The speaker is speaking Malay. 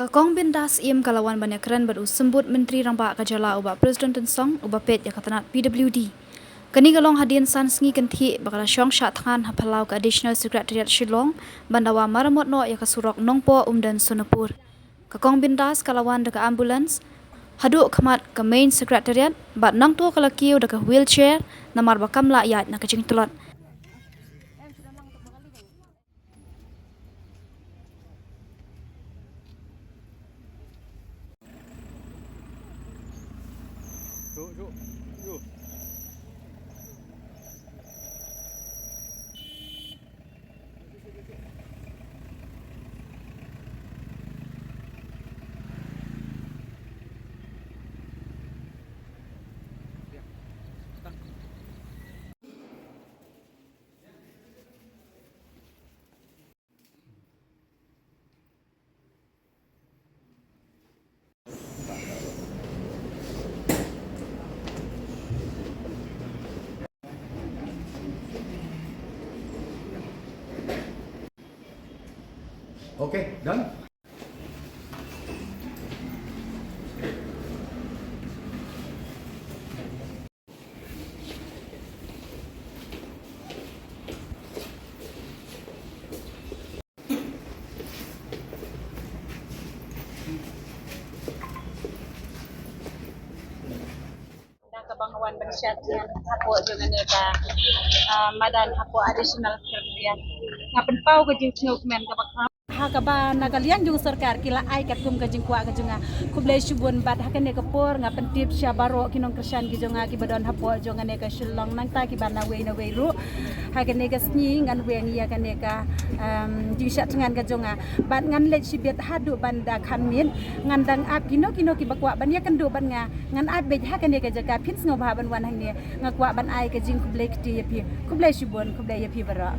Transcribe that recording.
Kakong Bindas im kalawan banyak keren berusumbut Menteri Ramba Kajala ubah Presiden Tensong ubah pet yang katanat PWD. Kini galong Hadien Sngi kenti bakal Jingshah Thngan hapalau ke Additional Secretariat Shillong bandawa maramot no yang kasurok nongpo dan Sonopur. Kakong Bindas kalawan dekat ambulans haduk kemat ke main secretariat bat nang tu kalakiu dekat wheelchair namar bakam la yat nak kecing tulot. Okay, done. Kebanguan bersyat dengan hapuk dengan nega madan hapuk additional secretariat ngapen pau ke jing men ka bakha ha ka ba nagalian jung sarkar kila ai kat kum ka jing kwa ka junga kublai shubun bat ha ne ka por ngapen tip sya baro kinong kersan ki junga ki badon hapuk junga ne ka shillong nang ta ki ban na we ru ha ka ne ka sngi ngan we ngi ya ka ne ka Jingshah Thngan ka junga bat ngan le sibet hadu banda khamin ngan dang ap kino ki bakwa ban ya kan do ban nga ngan ap be ha ka ne ka jaka pin sngo ba ban wan hang ne ngakwa ban ai ka jing kublai ki ti ya pi kublai shubun kublai ya pi bara